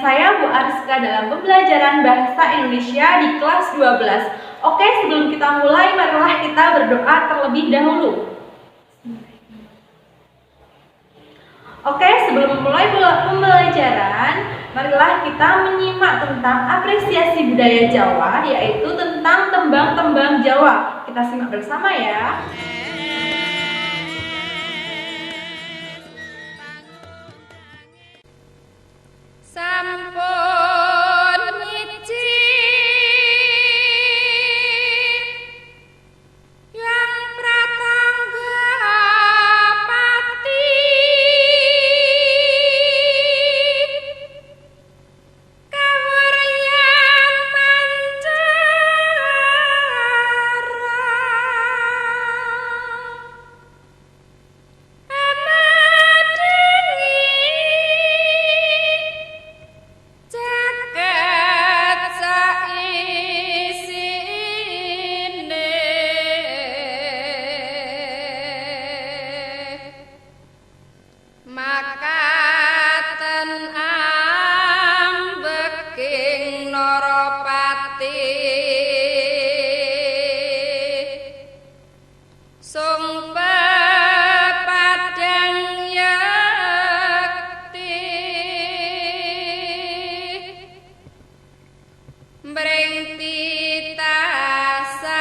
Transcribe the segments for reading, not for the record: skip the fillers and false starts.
saya Bu Ariska dalam pembelajaran Bahasa Indonesia di kelas 12. Oke, sebelum kita mulai, marilah kita berdoa terlebih dahulu. Oke, sebelum memulai pembelajaran, marilah kita menyimak tentang apresiasi budaya Jawa, yaitu tentang tembang-tembang Jawa. Kita simak bersama ya. Sampun nyicip yang pratangga pati kawaryan mancara jagat saisine makaten ambeking Narapati sung pepadang yakti mring titah sadarung.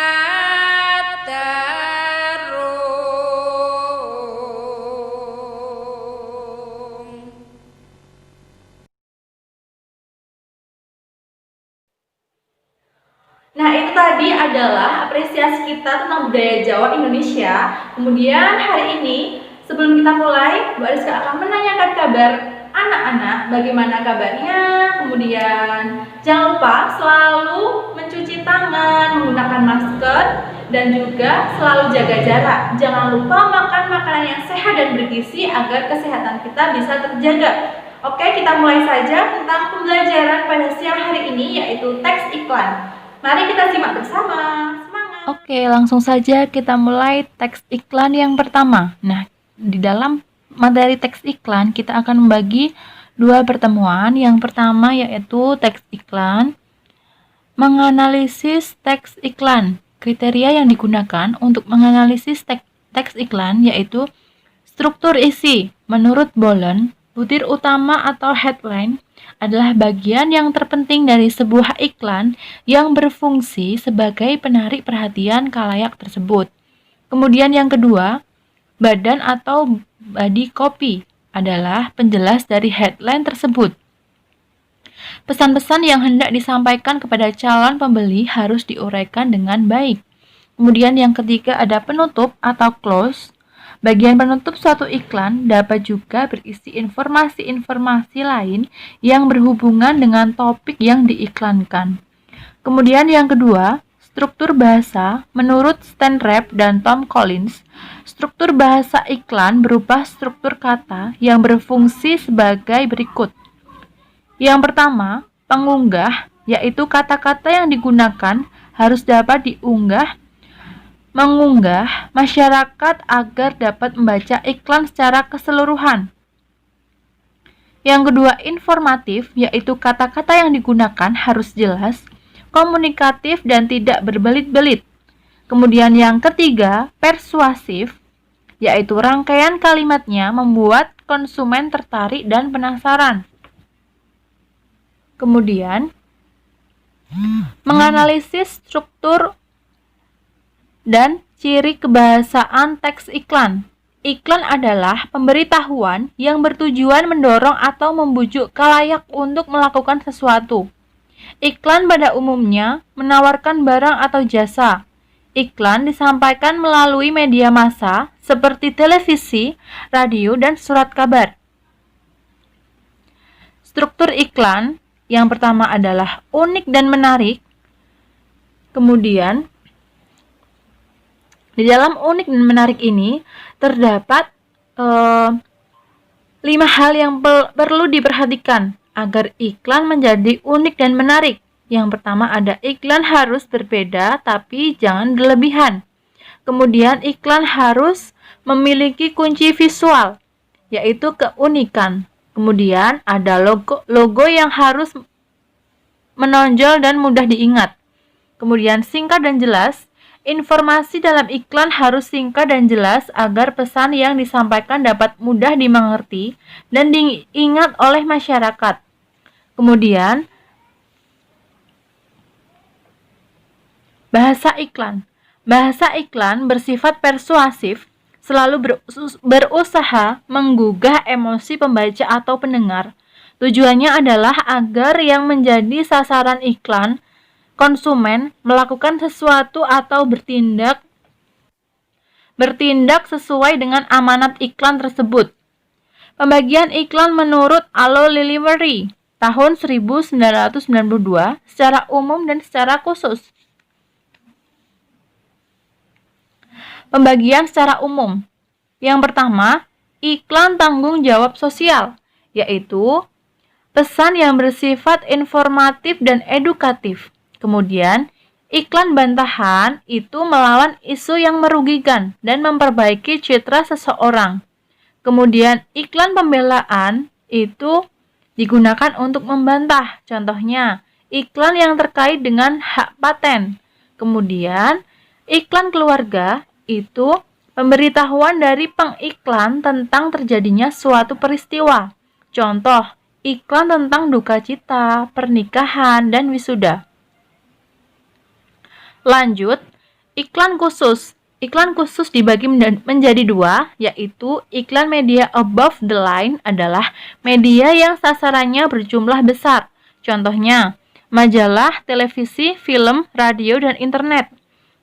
Nah, itu tadi adalah apresiasi kita tentang budaya Jawa Indonesia. Kemudian hari ini, sebelum kita mulai, Bu Ariska akan menanyakan kabar anak-anak, bagaimana kabarnya. Kemudian jangan lupa selalu mencuci tangan, menggunakan masker, dan juga selalu jaga jarak. Jangan lupa makan makanan yang sehat dan bergizi agar kesehatan kita bisa terjaga. Oke, kita mulai saja tentang pembelajaran pada siang hari ini, yaitu teks iklan. Mari kita simak bersama. Semangat! Oke, langsung saja kita mulai teks iklan yang pertama. Nah, di dalam materi teks iklan kita akan membagi dua pertemuan. Yang pertama yaitu teks iklan, menganalisis teks iklan. Kriteria yang digunakan untuk menganalisis teks iklan yaitu struktur isi. Menurut Bolen, butir utama atau headline adalah bagian yang terpenting dari sebuah iklan yang berfungsi sebagai penarik perhatian khalayak tersebut. Kemudian yang kedua, badan atau body copy adalah penjelas dari headline tersebut. Pesan-pesan yang hendak disampaikan kepada calon pembeli harus diuraikan dengan baik. Kemudian yang ketiga ada penutup atau close. Bagian penutup suatu iklan dapat juga berisi informasi-informasi lain yang berhubungan dengan topik yang diiklankan. Kemudian yang kedua, struktur bahasa. Menurut Stan Rapp dan Tom Collins, struktur bahasa iklan berupa struktur kata yang berfungsi sebagai berikut. Yang pertama, pengunggah, yaitu kata-kata yang digunakan harus dapat mengunggah masyarakat agar dapat membaca iklan secara keseluruhan. Yang kedua, informatif, yaitu kata-kata yang digunakan harus jelas, komunikatif, dan tidak berbelit-belit. Kemudian yang ketiga, persuasif, yaitu rangkaian kalimatnya membuat konsumen tertarik dan penasaran. Kemudian, menganalisis struktur dan ciri kebahasaan teks iklan. Iklan adalah pemberitahuan yang bertujuan mendorong atau membujuk khalayak untuk melakukan sesuatu. Iklan pada umumnya menawarkan barang atau jasa. Iklan disampaikan melalui media massa seperti televisi, radio, dan surat kabar. Struktur iklan yang pertama adalah unik dan menarik. Kemudian, di dalam unik dan menarik ini terdapat 5 hal yang perlu diperhatikan agar iklan menjadi unik dan menarik. Yang pertama ada iklan harus berbeda tapi jangan berlebihan. Kemudian iklan harus memiliki kunci visual, yaitu keunikan. Kemudian ada logo yang harus menonjol dan mudah diingat. Kemudian singkat dan jelas. Informasi dalam iklan harus singkat dan jelas agar pesan yang disampaikan dapat mudah dimengerti dan diingat oleh masyarakat. Kemudian bahasa iklan. Bahasa iklan bersifat persuasif, selalu berusaha menggugah emosi pembaca atau pendengar. Tujuannya adalah agar yang menjadi sasaran iklan, konsumen, melakukan sesuatu atau bertindak sesuai dengan amanat iklan tersebut. Pembagian iklan menurut Allo Lilivery tahun 1992 secara umum dan secara khusus. Pembagian secara umum. Yang pertama, iklan tanggung jawab sosial, yaitu pesan yang bersifat informatif dan edukatif. Kemudian, iklan bantahan itu melawan isu yang merugikan dan memperbaiki citra seseorang. Kemudian, iklan pembelaan itu digunakan untuk membantah. Contohnya, iklan yang terkait dengan hak paten. Kemudian, iklan keluarga itu pemberitahuan dari pengiklan tentang terjadinya suatu peristiwa. Contoh, iklan tentang duka cita, pernikahan, dan wisuda. Lanjut, iklan khusus. Iklan khusus dibagi menjadi dua, yaitu iklan media above the line adalah media yang sasarannya berjumlah besar. Contohnya, majalah, televisi, film, radio, dan internet.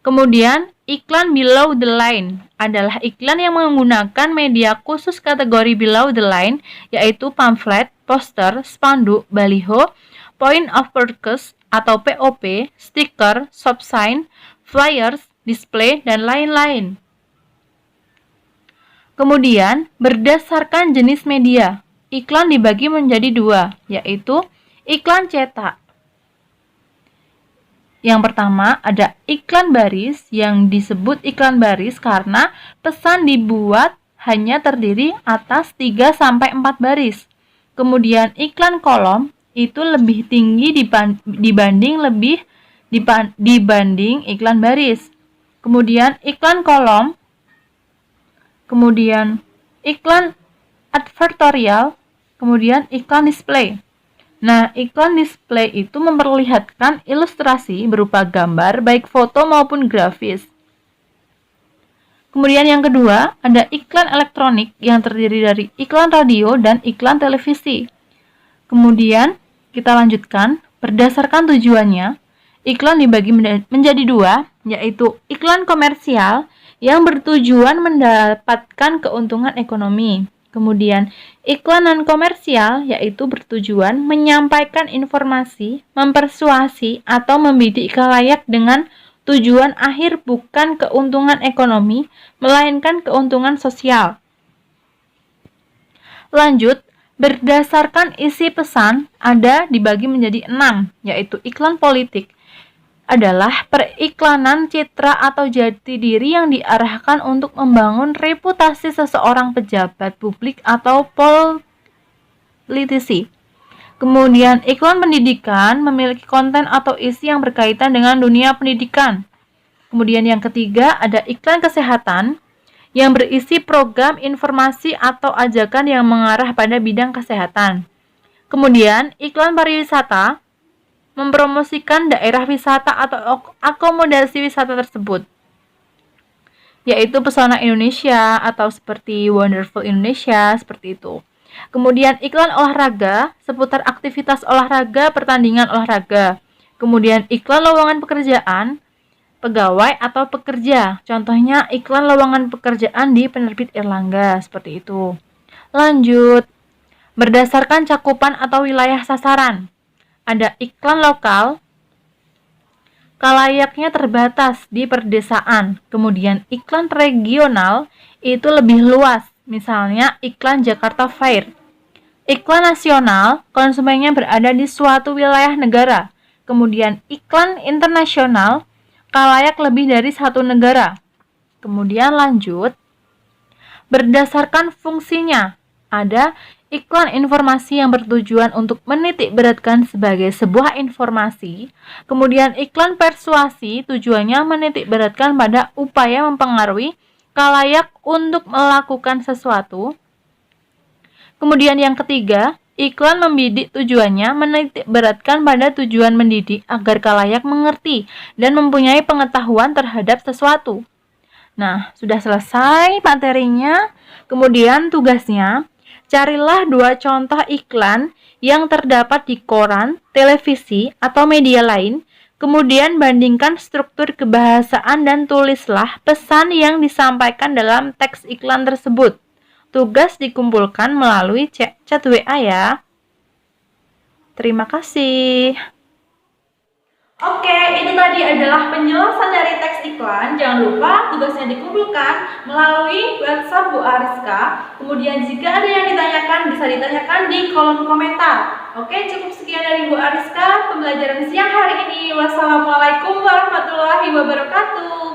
Kemudian, iklan below the line adalah iklan yang menggunakan media khusus kategori below the line, yaitu pamflet, poster, spanduk, baliho, point of purchase atau POP, stiker, shop sign, flyers, display, dan lain-lain. Kemudian, berdasarkan jenis media, iklan dibagi menjadi dua, yaitu iklan cetak. Yang pertama ada iklan baris yang disebut iklan baris karena pesan dibuat hanya terdiri atas 3-4 baris. Kemudian iklan kolom itu lebih tinggi dibanding iklan baris. Kemudian iklan kolom, kemudian iklan advertorial, kemudian iklan display. Nah, iklan display itu memperlihatkan ilustrasi berupa gambar, baik foto maupun grafis. Kemudian yang kedua, ada iklan elektronik yang terdiri dari iklan radio dan iklan televisi. Kemudian, kita lanjutkan, berdasarkan tujuannya, iklan dibagi menjadi dua, yaitu iklan komersial yang bertujuan mendapatkan keuntungan ekonomi. Kemudian, iklan non-komersial yaitu bertujuan menyampaikan informasi, mempersuasi, atau membidik khalayak dengan tujuan akhir bukan keuntungan ekonomi, melainkan keuntungan sosial. Lanjut, berdasarkan isi pesan ada dibagi menjadi 6, yaitu iklan politik adalah periklanan citra atau jati diri yang diarahkan untuk membangun reputasi seseorang pejabat publik atau politisi. Kemudian iklan pendidikan memiliki konten atau isi yang berkaitan dengan dunia pendidikan. Kemudian yang ketiga ada iklan kesehatan yang berisi program informasi atau ajakan yang mengarah pada bidang kesehatan. Kemudian iklan pariwisata mempromosikan daerah wisata atau akomodasi wisata tersebut, yaitu Pesona Indonesia atau seperti Wonderful Indonesia, seperti itu. Kemudian iklan olahraga seputar aktivitas olahraga, pertandingan olahraga. Kemudian iklan lowongan pekerjaan, pegawai atau pekerja. Contohnya iklan lowongan pekerjaan di Penerbit Erlangga, seperti itu. Lanjut, berdasarkan cakupan atau wilayah sasaran. Ada iklan lokal, kalayaknya terbatas di perdesaan. Kemudian iklan regional itu lebih luas, misalnya iklan Jakarta Fair. Iklan nasional, konsumennya berada di suatu wilayah negara. Kemudian iklan internasional, kalayak lebih dari satu negara. Kemudian lanjut, berdasarkan fungsinya, ada iklan informasi yang bertujuan untuk menitik beratkan sebagai sebuah informasi. Kemudian iklan persuasi tujuannya menitik beratkan pada upaya mempengaruhi khalayak untuk melakukan sesuatu. Kemudian yang ketiga, iklan membidik tujuannya menitik beratkan pada tujuan mendidik agar khalayak mengerti dan mempunyai pengetahuan terhadap sesuatu. Nah, sudah selesai materinya. Kemudian tugasnya, carilah 2 contoh iklan yang terdapat di koran, televisi, atau media lain. Kemudian bandingkan struktur kebahasaan dan tulislah pesan yang disampaikan dalam teks iklan tersebut. Tugas dikumpulkan melalui chat WA ya. Terima kasih. Oke, itu tadi adalah penjelasan dari teks iklan. Jangan lupa tugasnya dikumpulkan melalui WhatsApp Bu Ariska. Kemudian jika ada yang ditanyakan, bisa ditanyakan di kolom komentar. Oke, cukup sekian dari Bu Ariska pembelajaran siang hari ini. Wassalamualaikum warahmatullahi wabarakatuh.